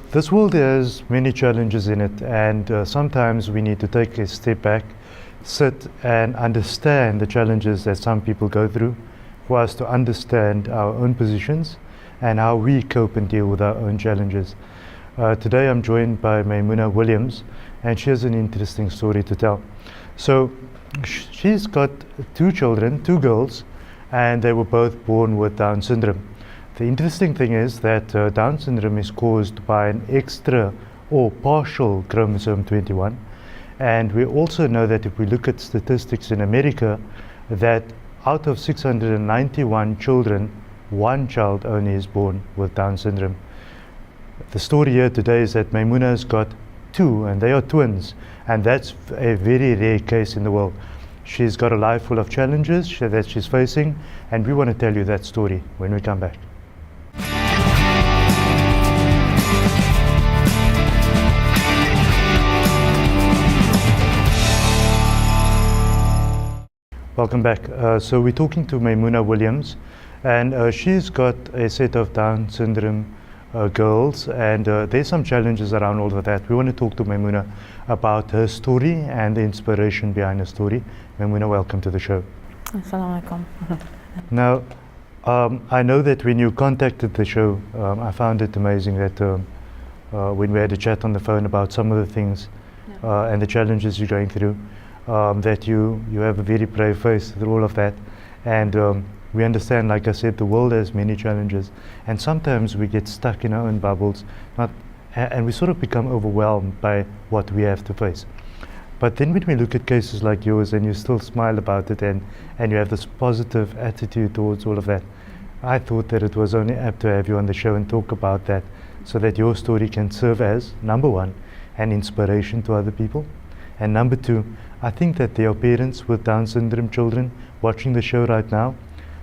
This world has many challenges in it, and sometimes we need to take a step back, sit and understand the challenges that some people go through, for us to understand our own positions and how we cope and deal with our own challenges. Today I'm joined by Maimuna Williams, and she has an interesting story to tell. So she's got two children, two girls, and they were both born with Down syndrome. The interesting thing is that Down syndrome is caused by an extra or partial chromosome 21, and we also know that if we look at statistics in America, that out of 691 children, one child only is born with Down syndrome. The story here today is that Maimuna has got two, and they are twins, and that's a very rare case in the world. She's got a life full of challenges that she's facing, and we want to tell you that story when we come back. Welcome back. So we're talking to Maimuna Williams, and she's got a set of Down syndrome girls, and there's some challenges around all of that. We want to talk to Maimuna about her story and the inspiration behind her story. Maimuna, welcome to the show. Assalamu alaikum. Now, I know that when you contacted the show, I found it amazing that when we had a chat on the phone about some of the things and the challenges you're going through, that you have a very brave face through all of that, and we understand, like I said, the world has many challenges, and sometimes we get stuck in our own bubbles, and we sort of become overwhelmed by what we have to face. But then when we look at cases like yours, and you still smile about it, and you have this positive attitude towards all of that, I thought that it was only apt to have you on the show and talk about that, so that your story can serve as, number one, an inspiration to other people, and number two, I think that there are parents with Down syndrome children watching the show right now.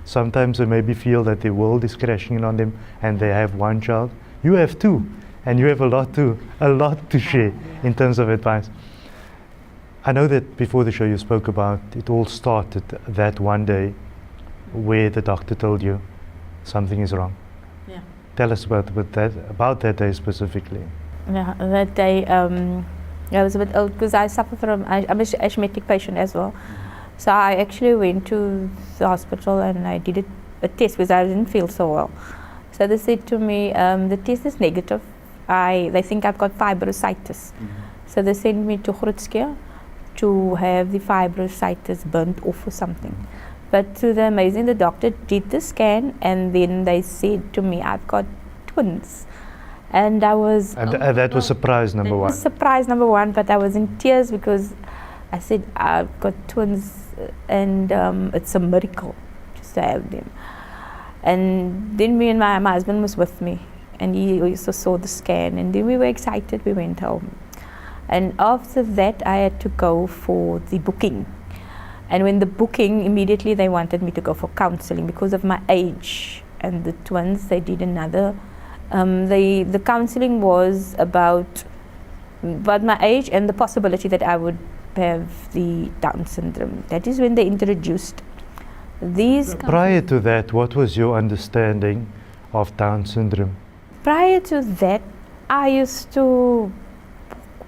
Sometimes they maybe feel that the world is crashing in on them and they have one child. You have two, and you have a lot to share in terms of advice. I know that before the show you spoke about it all started that one day where the doctor told you something is wrong. Yeah. Tell us about that day specifically. Yeah, that day I was a bit old because I suffer from, I'm an asthmatic patient as well. So I actually went to the hospital and I did a test because I didn't feel so well. So they said to me, the test is negative. They think I've got fibrositis. So they sent me to Grootskeer to have the fibrositis burnt off or something. But to the amazing, the doctor did the scan, and then they said to me, I've got twins. And I was... And that was surprise number one. Surprise number one, but I was in tears because I said, I've got twins, and it's a miracle just to have them. And then me and my husband was with me, and he also saw the scan, and then we were excited, we went home. And after that, I had to go for the booking. And when the booking, immediately they wanted me to go for counseling because of my age. And the twins, they did another, the counseling was about my age and the possibility that I would have the Down syndrome. That is when they introduced these. Prior to that, what was your understanding of Down syndrome? Prior to that, I used to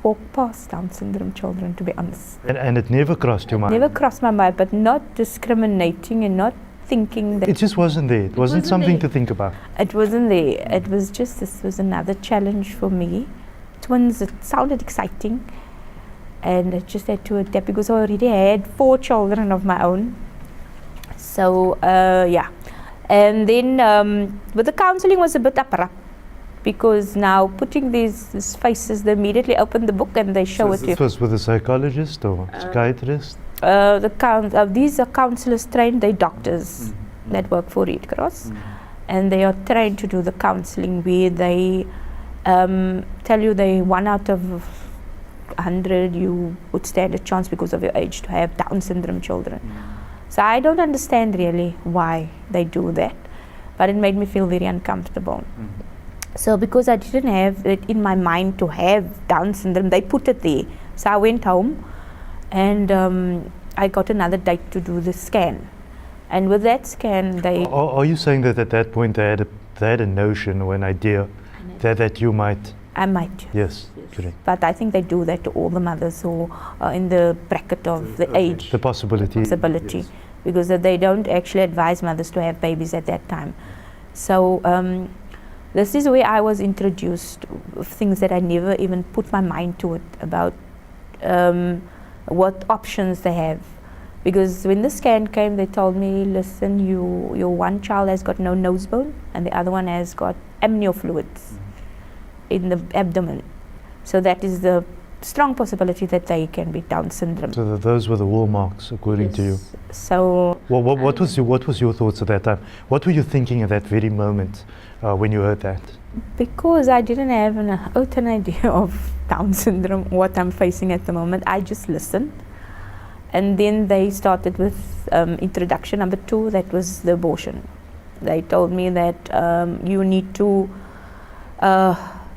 walk past Down syndrome children, to be honest. And it never crossed your mind? Never crossed my mind, but not discriminating and not thinking that... It just wasn't there. It wasn't something to think about. It wasn't there. It was just, this was another challenge for me. Twins, it sounded exciting. And I just had to adapt because I already had 4 children of my own. So, yeah. And then, but the counseling was a bit abrupt because now putting these faces, they immediately open the book and they show it to you. This was with a psychologist or psychiatrist? These are counselors trained, they're doctors that work for Red Cross, and they are trained to do the counseling where they tell you they 1 out of 100 you would stand a chance because of your age to have Down syndrome children. So I don't understand really why they do that, but it made me feel very uncomfortable. So because I didn't have it in my mind to have Down syndrome, they put it there. So I went home and I got another date to do the scan. And with that scan, they... Are you saying that at that point they had a notion or an idea that you might I might. Yes, correct. But I think they do that to all the mothers who are in the bracket of the age The possibility. yes. Because they don't actually advise mothers to have babies at that time. So this is where I was introduced of things that I never even put my mind to it about what options they have. Because when the scan came, they told me, listen, your one child has got no nose bone and the other one has got amnio fluids in the abdomen. So that is the strong possibility that they can be Down syndrome. So those were the wall marks, according to you. So What was your thoughts at that time? What were you thinking at that very moment when you heard that? because I didn't have an idea of Down syndrome, what I'm facing at the moment, I just listened. And then they started with introduction number 2, that was the abortion. They told me that you need to,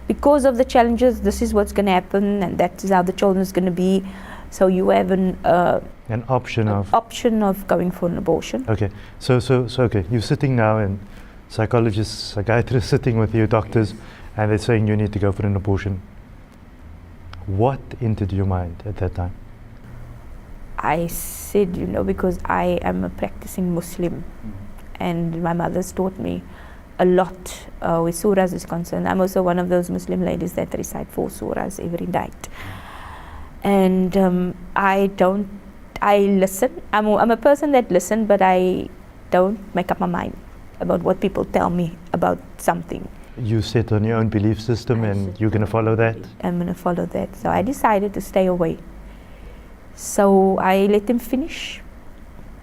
because of the challenges, this is what's going to happen, and that is how the children is going to be. So you have an option of going for an abortion. Okay, so okay, you're sitting now, and psychologists, psychiatrists sitting with you, doctors, and they're saying you need to go for an abortion. What entered your mind at that time? I said, because I am a practicing Muslim, and my mother's taught me a lot with surahs is concerned. I'm also one of those Muslim ladies that recite 4 surahs every night. And I listen. I'm a person that listens, but I don't make up my mind about what people tell me about something. You set on your own belief system, and you're going to follow that? I'm going to follow that. So I decided to stay away. So I let him finish,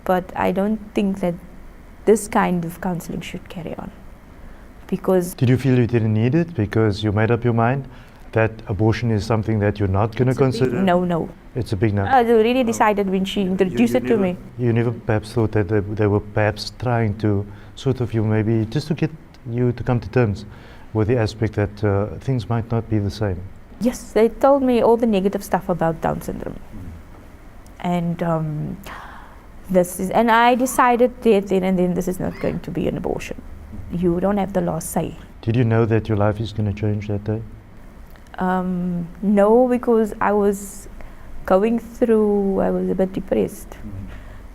but I don't think that this kind of counseling should carry on. Because did you feel you didn't need it because you made up your mind that abortion is something that you're not going to consider? No. It's a big no. I really decided when she introduced it to me. You never perhaps thought that they were perhaps trying to sort of maybe just to get you to come to terms with the aspect that things might not be the same? Yes, they told me all the negative stuff about Down syndrome. And and I decided then and then this is not going to be an abortion. You don't have the last say. Did you know that your life is going to change that day? No, because I was a bit depressed.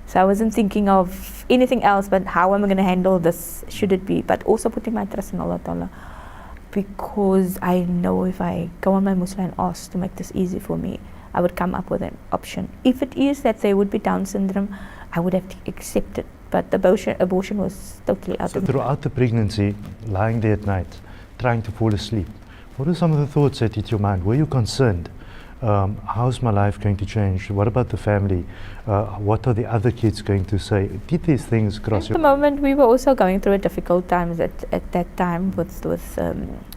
So I wasn't thinking of anything else but how am I going to handle this, should it be, but also putting my trust in Allah Ta'ala. Because I know if I go on my Muslim and ask to make this easy for me, I would come up with an option. If it is that there would be Down syndrome, I would have to accept it. But the abortion was totally out of. Throughout the pregnancy, lying there at night, trying to fall asleep, what are some of the thoughts that hit your mind? Were you concerned? How's my life going to change? What about the family? What are the other kids going to say? Did these things cross your mind? At the moment, we were also going through a difficult times at that time.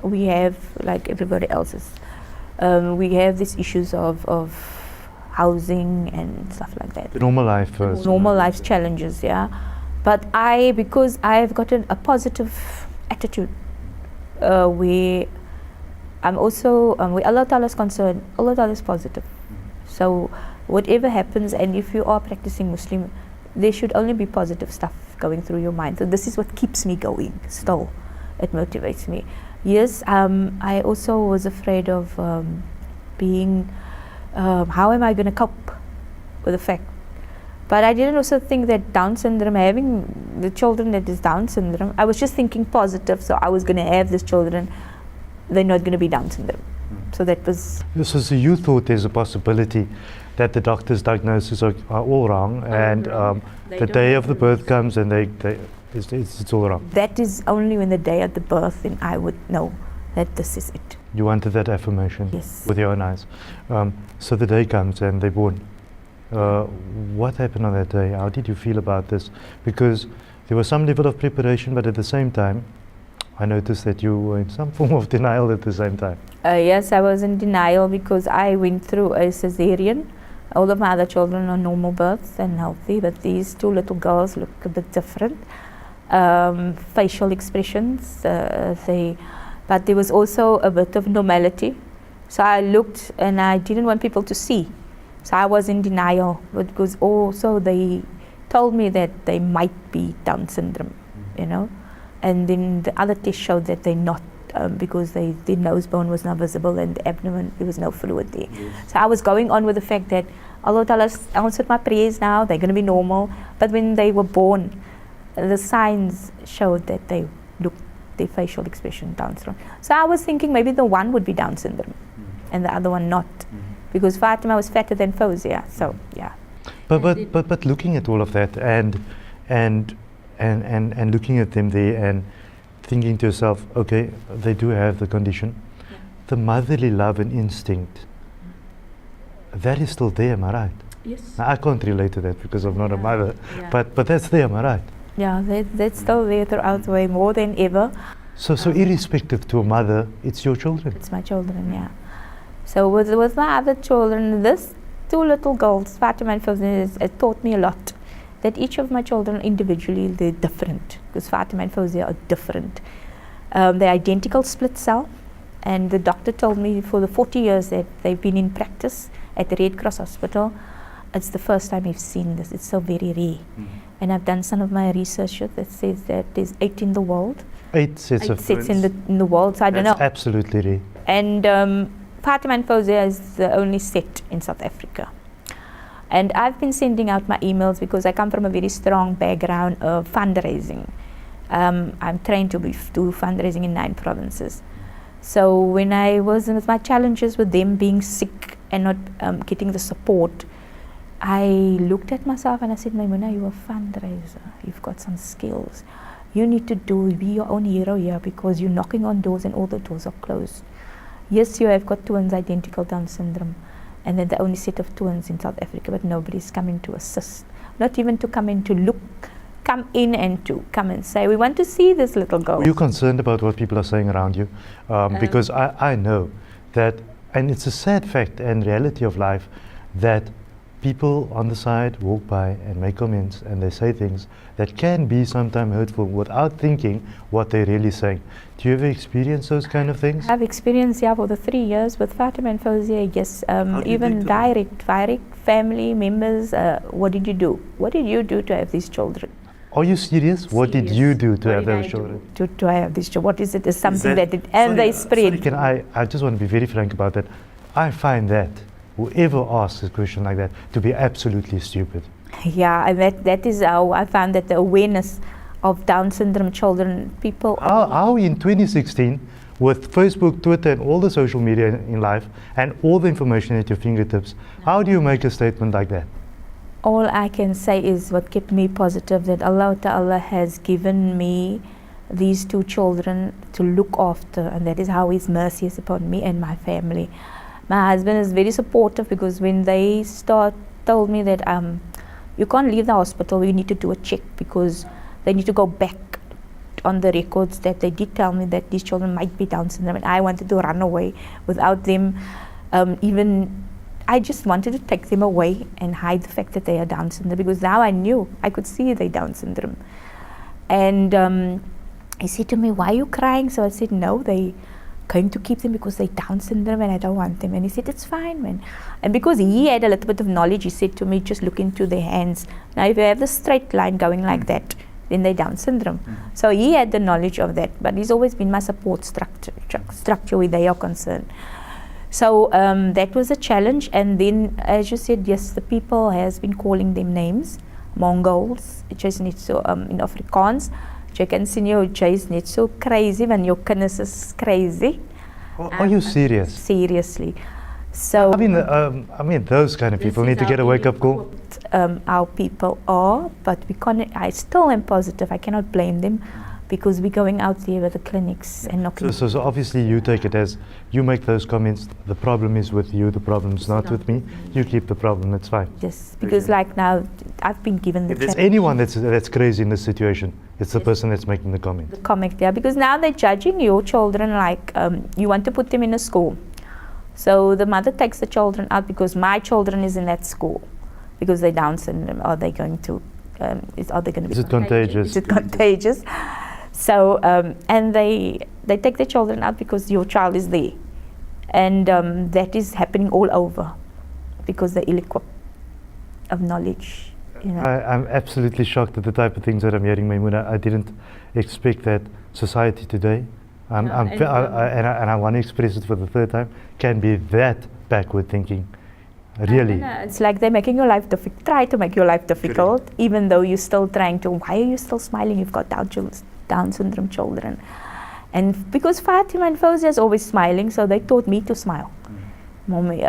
We have, like everybody else's, we have these issues of housing and stuff like that. The normal life first. Normal life's challenges, yeah. But because I've gotten a positive attitude, where I'm also, where Allah Ta'ala is concerned, Allah Ta'ala is positive. So whatever happens, and if you are practicing Muslim, there should only be positive stuff going through your mind. So this is what keeps me going still. It motivates me. Yes, I also was afraid of being, how am I going to cope with the fact? But I didn't also think that Down syndrome, having the children that is Down syndrome, I was just thinking positive, so I was going to have these children, they're not going to be Down syndrome. So that was... So you thought there's a possibility that the doctor's diagnoses are all wrong, and the day of the birth comes and it's all wrong. That is only when the day of the birth, then I would know that this is it. You wanted that affirmation? Yes. With your own eyes. So the day comes and they're born. What happened on that day? How did you feel about this? Because there was some level of preparation, but at the same time, I noticed that you were in some form of denial at the same time. Yes, I was in denial because I went through a cesarean. All of my other children are normal births and healthy, but these 2 little girls look a bit different. Facial expressions, but there was also a bit of normality. So I looked and I didn't want people to see. So I was in denial, because also they told me that they might be Down syndrome, And then the other test showed that they're not because the nose bone was not visible and the abdomen, there was no fluid there. So I was going on with the fact that Allah Ta'ala answered my prayers now, they're going to be normal. But when they were born, the signs showed that they looked, their facial expression Down syndrome. So I was thinking maybe the one would be Down syndrome and the other one not, because Fatima was fatter than Fauzia. So yeah. But looking at all of that and looking at them there and thinking to yourself, okay, they do have the condition. Yeah. The motherly love and instinct, that is still there, am I right? Yes. Now, I can't relate to that because I'm not a mother, Yeah. but that's there, am I right? Yeah, that's still there throughout way more than ever. So irrespective to a mother, it's your children. It's my children, yeah. So with my other children, this two little girls, Fatima and Fauzia, it taught me a lot. That each of my children individually, they're different. Because Fatima and Fauzia are different. They're identical split cell. And the doctor told me for the 40 years that they've been in practice at the Red Cross Hospital, it's the first time we've seen this. It's so very rare. And I've done some of my research that says that there's 8 in the world. 8 sets of Sets in the world, so I don't know. That's absolutely rare. And Fatima and Fauzia is the only set in South Africa. And I've been sending out my emails because I come from a very strong background of fundraising. I'm trained to do fundraising in 9 provinces. So when I was with my challenges with them being sick and not getting the support, I looked at myself and I said, Maimuna, you're a fundraiser. You've got some skills. You need to be your own hero here because you're knocking on doors and all the doors are closed. Yes, you have got twins identical Down syndrome, and they're the only set of twins in South Africa, but nobody's coming to assist. Not even to come in to look, come in and to come and say, we want to see this little girl. Are you concerned about what people are saying around you? Because I know that, and it's a sad fact and reality of life, that people on the side walk by and make comments and they say things that can be sometimes hurtful without thinking what they're really saying. Do you ever experience those kind of things? I've experienced, yeah, for the 3 years with Fatima and Fauzia, yes, even direct family members. What did you do? What did you do to have these children? Are you serious? What did you do to have those children? To have these children? What is it? Is something that it, and they spread. Can I just want to be very frank about that. I find that whoever asks a question like that to be absolutely stupid. Yeah, and that is how I found that the awareness of Down syndrome children, people. How in 2016, with Facebook, Twitter, and all the social media in life, and all the information at your fingertips, how do you make a statement like that? All I can say is what kept me positive, that Allah Ta'ala has given me these 2 children to look after, and that is how His mercy is upon me and my family. My husband is very supportive because when they told me that you can't leave the hospital, we need to do a check because they need to go back on the records that they did tell me that these children might be Down syndrome, and I wanted to run away without them I just wanted to take them away and hide the fact that they are Down syndrome, because now I knew, I could see they Down syndrome. And he said to me, why are you crying? So I said, no, they going to keep them because they Down syndrome and I don't want them. And he said, it's fine, man. And because he had a little bit of knowledge, he said to me, just look into their hands. Now if you have the straight line going like that, then they Down syndrome. So he had the knowledge of that, but he's always been my support structure where they are concerned. So that was a challenge. And then, as you said, yes, the people has been calling them names. Mongols, just niet so in Afrikaans. Jy kan sien jou jy's net so crazy when your kinders is crazy. Are you serious? Seriously. So I mean, those kind of people need to get a wake-up call. Our people are, but we can't. I still am positive. I cannot blame them because we're going out there with the clinics and knocking. So obviously you take it as you make those comments. The problem is with you. The problem's not with me. You keep the problem. It's fine. Yes, because like now I've been given the. If there's anyone that's crazy in this situation, it's the person that's making the comment. The comment, yeah, because now they're judging your children like you want to put them in a school. So the mother takes the children out because my children is in that school because they're Down syndrome. Are they going to? Are they going to be? Is it contagious? Is it contagious? So and they take the children out because your child is there, and that is happening all over because they're ill-equipped of knowledge. You know. I'm absolutely shocked at the type of things that I'm hearing, Maimuna. I didn't expect that society today And I want to express it for the third time, can be that backward thinking. Really. It's like they're making your life try to make your life difficult, even though you're still trying to, why are you still smiling? You've got Down syndrome children. And because Fatima and Fauzia is always smiling, so they taught me to smile. Mommy,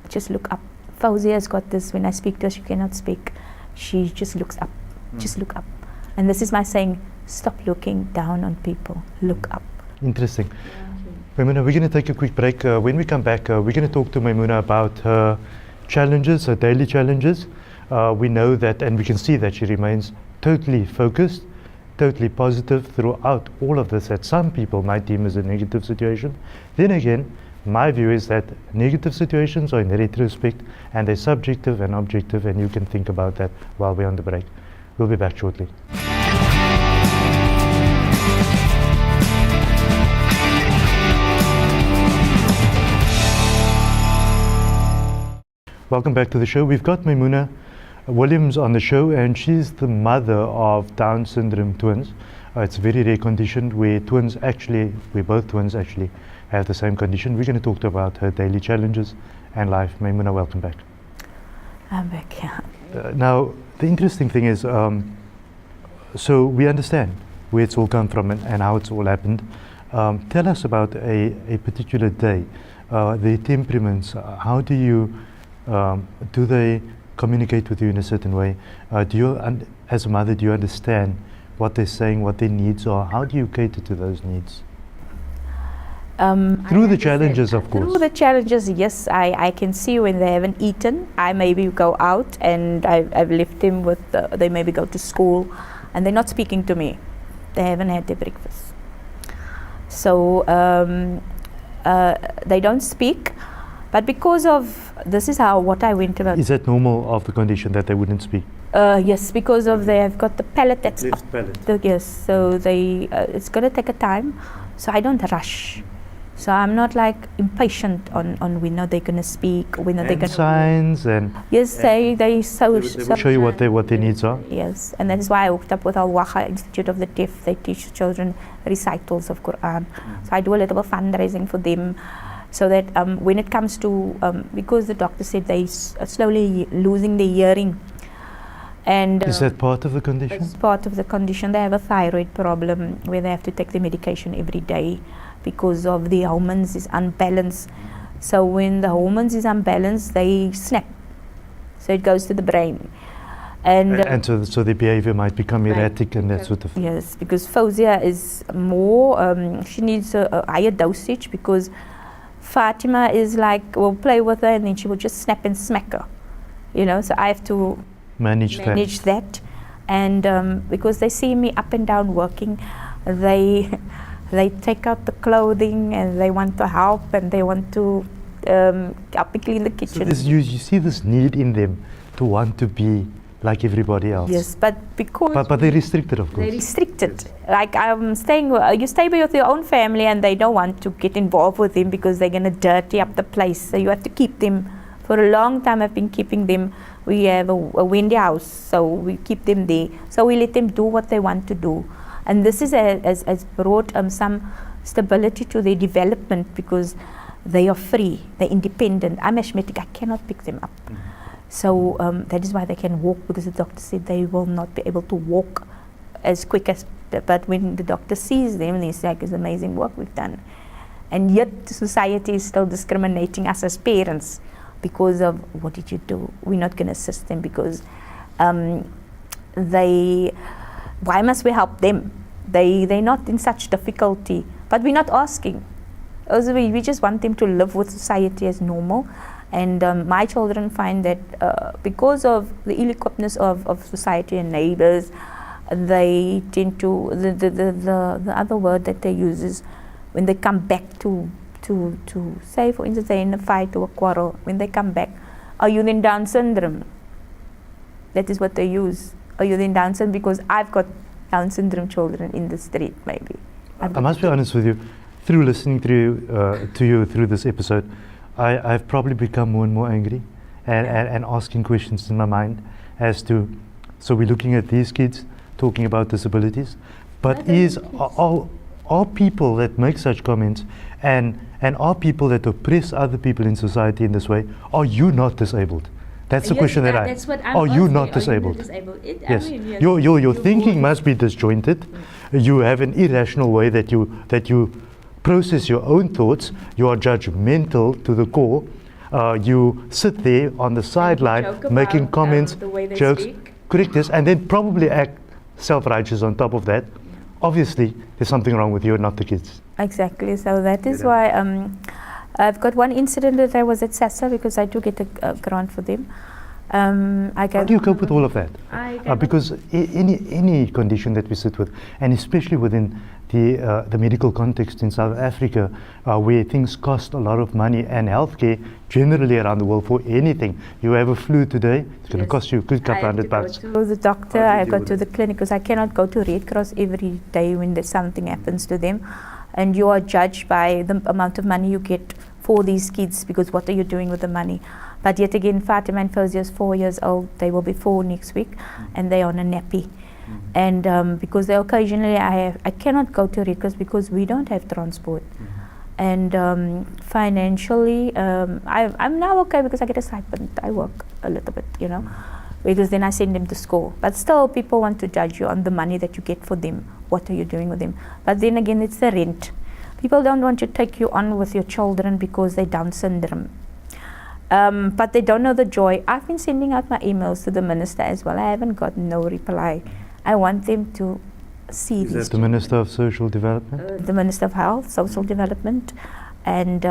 just look up. Fauzia has got this, when I speak to her, she cannot speak. She just looks up, just look up. And this is my saying, stop looking down on people, look up. Interesting. Maimuna, we're going to take a quick break. When we come back, we're going to talk to Maimuna about her challenges, her daily challenges. We know that, and we can see that she remains totally focused, totally positive throughout all of this, that some people might deem as a negative situation. Then again, my view is that negative situations are in retrospect, and they're subjective and objective, and you can think about that while we're on the break. We'll be back shortly. Welcome back to the show. We've got Maimuna Williams on the show, and she's the mother of Down syndrome twins. It's a very rare condition where both twins actually have the same condition. We're going to talk to her about her daily challenges and life. Maimuna, welcome back. I'm back, yeah. Now, the interesting thing is, so we understand where it's all come from and how it's all happened. Tell us about a particular day, the temperaments. How do you, do they communicate with you in a certain way? Do you, as a mother, do you understand what they're saying, what their needs are? How do you cater to those needs? Through the challenges, of course. Through the challenges, yes, I can see when they haven't eaten. I maybe go out and I've left them with, they maybe go to school and they're not speaking to me. They haven't had their breakfast. So they don't speak, but because of, this is what I went about. Is that normal of the condition that they wouldn't speak? Yes, because of they have got the palate that's left up. palate. Yes, so they, it's going to take a time, so I don't rush. So I'm not like impatient on when are they going to speak, when are they going to signs and yes, they will show you what their needs are. Yes, and that is why I hooked up with Al Waha Institute of the Deaf. They teach children recitals of Quran. So I do a little bit of fundraising for them, so that when it comes to because the doctor said they are slowly losing their hearing. And is that part of the condition? It's part of the condition. They have a thyroid problem where they have to take the medication every day because of the hormones is unbalanced. So when the hormones is unbalanced, they snap. So it goes to the brain. And so the behavior might become erratic and that sort of thing. Yes, because Fauzia is more, she needs a higher dosage, because Fatima is like, we'll play with her and then she will just snap and smack her. You know, so I have to manage that. And because they see me up and down working, they take out the clothing and they want to help and they want to help me clean the kitchen. So you see this need in them to want to be like everybody else. Yes, but because but they're restricted, of course. They're restricted. Yes. Like I'm staying, you stay with your own family and they don't want to get involved with them because they're going to dirty up the place. So you have to keep them. For a long time I've been keeping them. We have a windy house, so we keep them there. So we let them do what they want to do. And this has brought some stability to their development, because they are free, they're independent. I'm asthmatic, I cannot pick them up. So that is why they can walk, because the doctor said they will not be able to walk as quick as, but when the doctor sees them, he's like, it's amazing work we've done. And yet society is still discriminating us as parents because of, what did you do? We're not going to assist them because why must we help them? They're not in such difficulty, but we're not asking. Also, we just want them to live with society as normal. And my children find that because of the ill-equippedness of society and neighbors, they tend to, the other word that they use is when they come back to say, for instance, they're in a fight or a quarrel, when they come back, are you then Down syndrome? That is what they use. Are you then Down syndrome? Because I've got Down syndrome children in the street, maybe. I must be honest with you, through listening to you through this episode, I've probably become more and more angry and asking questions in my mind as to, so we're looking at these kids, talking about disabilities, But are people that make such comments and are people that oppress other people in society in this way, are you not disabled? That's the question that that's what I'm are you asking. not Are disabled? you not disabled? Yes. I mean, yes. Your thinking must be disjointed. You have an irrational way that you process your own thoughts. You are judgmental to the core. You sit there on the sideline joke making about, comments, the way they jokes, speak. correct this, and then probably act self-righteous on top of that. Obviously, there's something wrong with you and not the kids. Exactly. So that is why I've got one incident that I was at SASA because I do get a grant for them. How do you cope with all of that? Because any condition that we sit with, and especially within the medical context in South Africa, where things cost a lot of money, and healthcare generally around the world for anything. You have a flu today, it's going to cost you a good couple $100. To the doctor, I go to the clinic because I cannot go to Red Cross every day when there's something happens to them. And you are judged by the amount of money you get for these kids, because what are you doing with the money? But yet again, Fatima and Fawzia is 4 years old. They will be 4 next week, and they're on a nappy. And because they occasionally, I cannot go to Red Cross because we don't have transport. And financially, I'm now okay because I get a stipend. I work a little bit, you know, because then I send them to school. But still, people want to judge you on the money that you get for them. What are you doing with them? But then again, it's the rent. People don't want to take you on with your children because they're Down syndrome. But they don't know the joy. I've been sending out my emails to the minister as well. I haven't got no reply. I want them to see Is these. that the Minister of Social Development? The Minister of Health, Social Development, and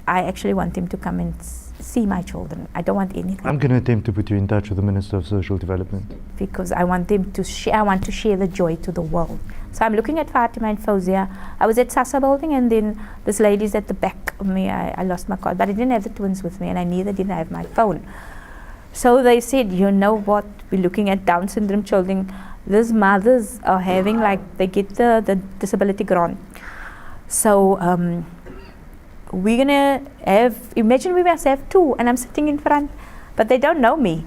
I actually want him to come and see my children. I don't want anything. I'm going to attempt to put you in touch with the Minister of Social Development. Because I want them to share. I want to share the joy to the world. So I'm looking at Fatima and Fawzia. I was at Sasa building, and then this lady's at the back of me. I lost my card, but I didn't have the twins with me, and I neither did I have my phone. So they said, you know what? We're looking at Down syndrome children. These mothers are having, like, they get the disability grant. So we're gonna have, imagine we must have 2, and I'm sitting in front, but they don't know me.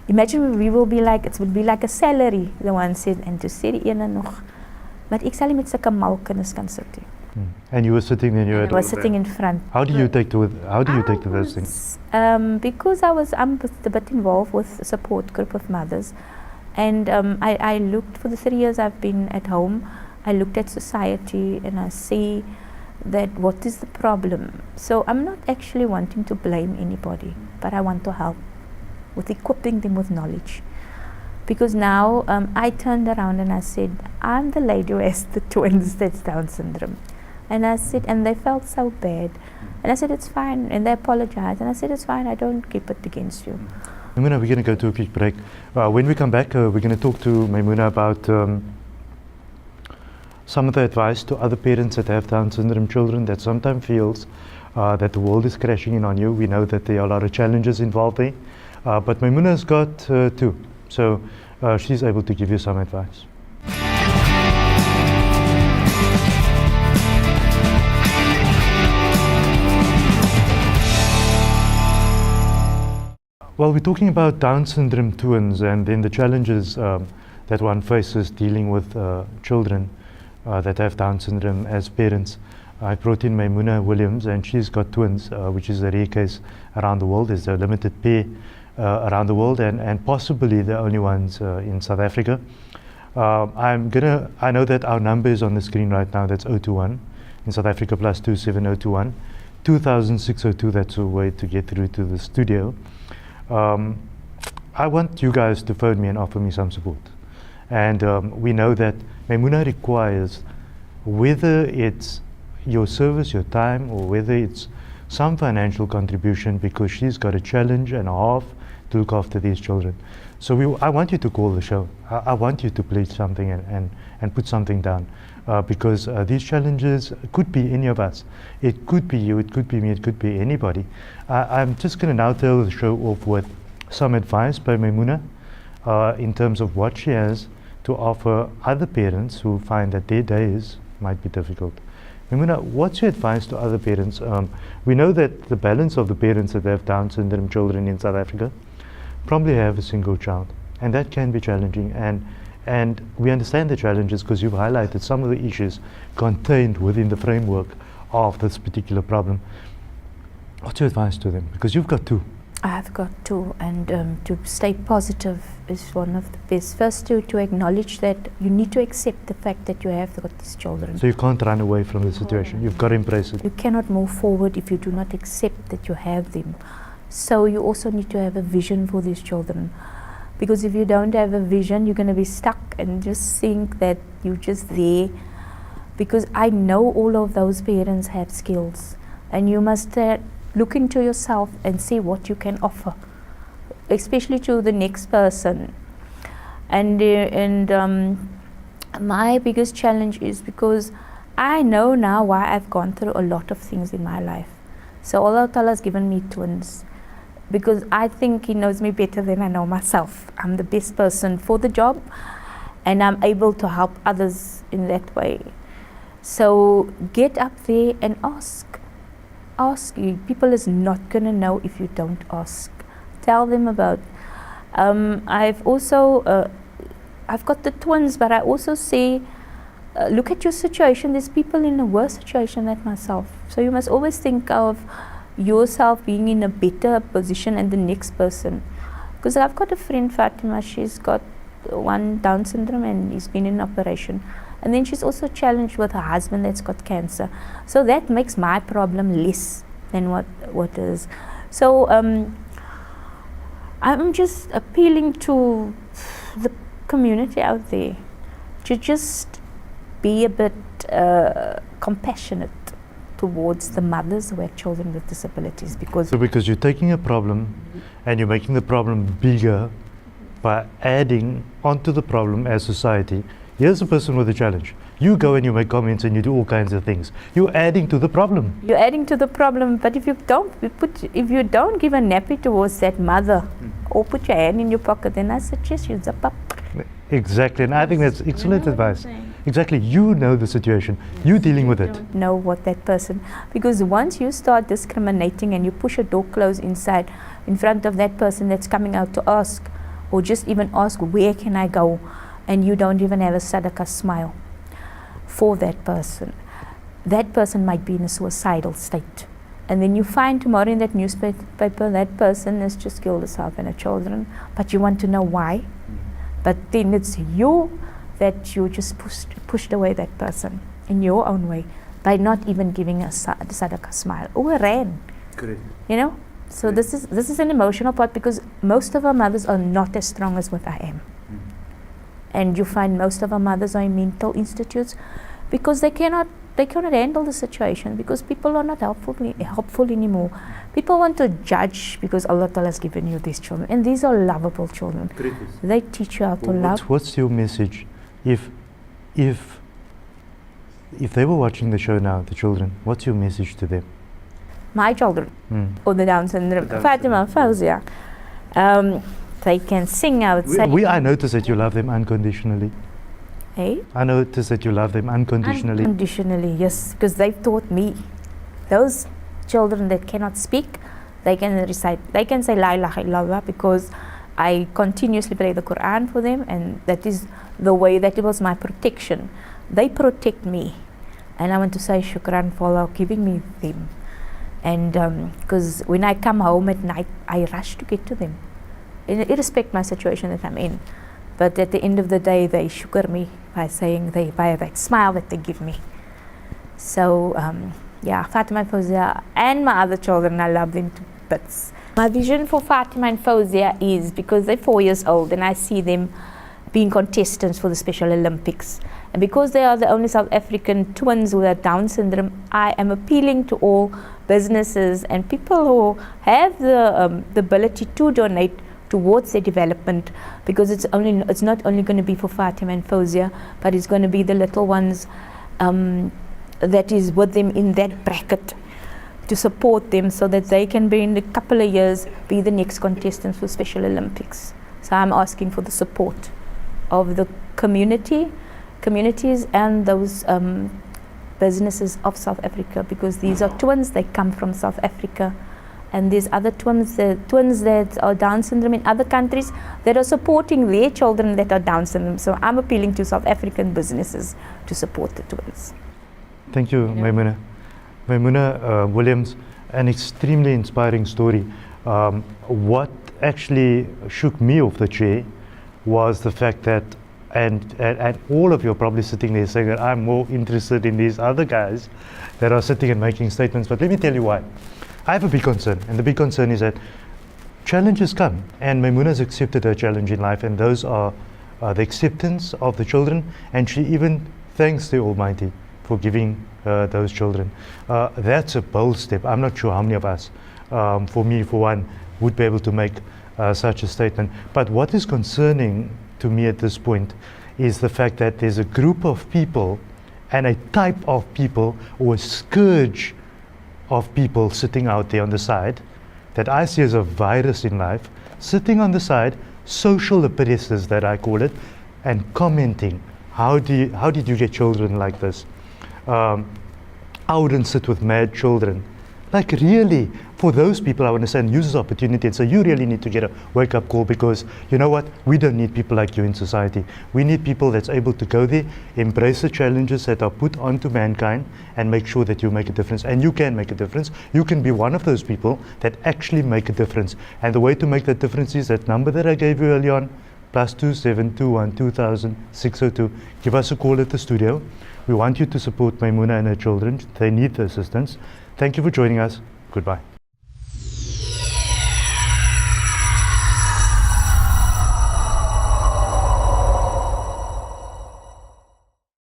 Imagine we will be like, it would be like a salary, the one said, and to say die ene nog. Maar ek sal nie met sulke malkinders kan sit nie. And you were sitting there, I was sitting in front. How do you take to those things? Because I'm a bit involved with a support group of mothers, and I looked for the 3 years I've been at home. I looked at society and I see that what is the problem. So I'm not actually wanting to blame anybody, but I want to help with equipping them with knowledge. Because now I turned around and I said, I'm the lady who has the twins that's Down syndrome. And I said, and they felt so bad. And I said, it's fine. And they apologized. And I said, it's fine. I don't keep it against you. Maimuna, we're going to go to a quick break. When we come back, we're going to talk to Maimuna about some of the advice to other parents that have Down syndrome children that sometimes feels that the world is crashing in on you. We know that there are a lot of challenges involved there. But Maimuna's got 2. So she's able to give you some advice. Well, we're talking about Down syndrome twins and then the challenges that one faces dealing with children that have Down syndrome as parents. I brought in Maimuna Williams, and she's got twins, which is a rare case around the world. There's a limited pair around the world, and possibly the only ones in South Africa. I know that our number is on the screen right now. That's 021 in South Africa, +2 7021 2602. That's a way to get through to the studio. I want you guys to phone me and offer me some support. And we know that Maimuna requires, whether it's your service, your time, or whether it's some financial contribution, because she's got a challenge and a half to look after these children. So I want you to call the show. I want you to pledge something and put something down, because these challenges could be any of us. It could be you, it could be me, it could be anybody. I'm just going to now tail the show off with some advice by Maimuna in terms of what she has to offer other parents who find that their days might be difficult. Maimuna, what's your advice to other parents? We know that the balance of the parents that have Down syndrome children in South Africa probably have a single child, and that can be challenging. And And we understand the challenges because you've highlighted some of the issues contained within the framework of this particular problem. What's your advice to them? Because you've got two. I've got to, and to stay positive is one of the best. First, to acknowledge that you need to accept the fact that you have got these children. So you can't run away from the situation. You've got to embrace it. You cannot move forward if you do not accept that you have them. So you also need to have a vision for these children. Because if you don't have a vision, you're going to be stuck and just think that you're just there. Because I know all of those parents have skills, and you must look into yourself and see what you can offer, especially to the next person. And my biggest challenge is because I know now why I've gone through a lot of things in my life. So Allah Ta'ala has given me twins, because I think He knows me better than I know myself. I'm the best person for the job, and I'm able to help others in that way. So get up there and ask. People is not going to know if you don't ask. Tell them about. I've also I've got the twins, but I also say, look at your situation. There's people in a worse situation than myself. So you must always think of yourself being in a better position than the next person. Because I've got a friend, Fatima. She's got one Down syndrome, and he's been in operation. And then she's also challenged with her husband that's got cancer. So that makes my problem less than what is. So I'm just appealing to the community out there to just be a bit compassionate towards the mothers who have children with disabilities. Because you're taking a problem and you're making the problem bigger by adding onto the problem as society. Here's a person with a challenge. You go and you make comments and you do all kinds of things. You're adding to the problem. You're adding to the problem, but if you don't give a nappy towards that mother, or put your hand in your pocket, then I suggest you zip up. Exactly, and I think that's excellent advice. Exactly, you know the situation. You're dealing with it. Know what that person, because once you start discriminating and you push a door closed inside in front of that person that's coming out to ask, or just even ask, where can I go? And you don't even have a sadaqah smile for that person might be in a suicidal state. And then you find tomorrow in that newspaper that person has just killed herself and her children, but you want to know why. But then it's you that you just pushed away that person in your own way by not even giving a sadaqah smile or a rand. Correct. You know? So this is an emotional part, because most of our mothers are not as strong as what I am. And you find most of our mothers are in mental institutes because they cannot handle the situation, because people are not helpful anymore. People want to judge because Allah Ta'ala has given you these children, and these are lovable children. Correct. They teach you how to love. What's your message if they were watching the show now, the children? What's your message to them? My children, or the Down syndrome, Fatima, Fauzia. They can sing, I would say. I notice that you love them unconditionally. Hey? I notice that you love them unconditionally. Unconditionally, yes, because they've taught me. Those children that cannot speak, they can recite, they can say La ilaha illallah, because I continuously pray the Quran for them, and that is the way, that it was my protection. They protect me, and I want to say shukran for Allah giving me them. And because when I come home at night, I rush to get to them, irrespective of my situation that I'm in. But at the end of the day, they shukr me by saying, by that smile that they give me. So Fatima, Fauzia, and my other children, I love them to bits. My vision for Fatima and Fauzia is, because they're 4 years old and I see them being contestants for the Special Olympics, and because they are the only South African twins who have Down syndrome, I am appealing to all businesses and people who have the ability to donate towards their development, because it's not only going to be for Fatima and Fauzia, but it's going to be the little ones that is with them in that bracket, to support them so that they can be in a couple of years be the next contestants for Special Olympics. So I'm asking for the support of the communities and those businesses of South Africa, because these are twins, they come from South Africa, And there's other twins that are Down syndrome in other countries that are supporting their children that are Down syndrome. So I'm appealing to South African businesses to support the twins. Thank you, Maimuna. Maimuna Williams, an extremely inspiring story. What actually shook me off the chair was the fact that, and all of you are probably sitting there saying that I'm more interested in these other guys that are sitting and making statements, but let me tell you why. I have a big concern, and the big concern is that challenges come, and Maimuna's accepted her challenge in life, and those are the acceptance of the children, and she even thanks the Almighty for giving those children. That's a bold step. I'm not sure how many of us, for me for one, would be able to make such a statement. But what is concerning to me at this point is the fact that there's a group of people and a type of people, or a scourge of people sitting out there on the side that I see as a virus in life, sitting on the side, social oppressors that I call it, and commenting, how did you get children like this? I wouldn't sit with mad children. Like really, for those people I want to say and use this opportunity and say, you really need to get a wake-up call, because you know what? We don't need people like you in society. We need people that's able to go there, embrace the challenges that are put onto mankind, and make sure that you make a difference. And you can make a difference. You can be one of those people that actually make a difference. And the way to make that difference is that number that I gave you early on, +2721 2000 602. Give us a call at the studio. We want you to support Maimuna and her children. They need the assistance. Thank you for joining us. Goodbye.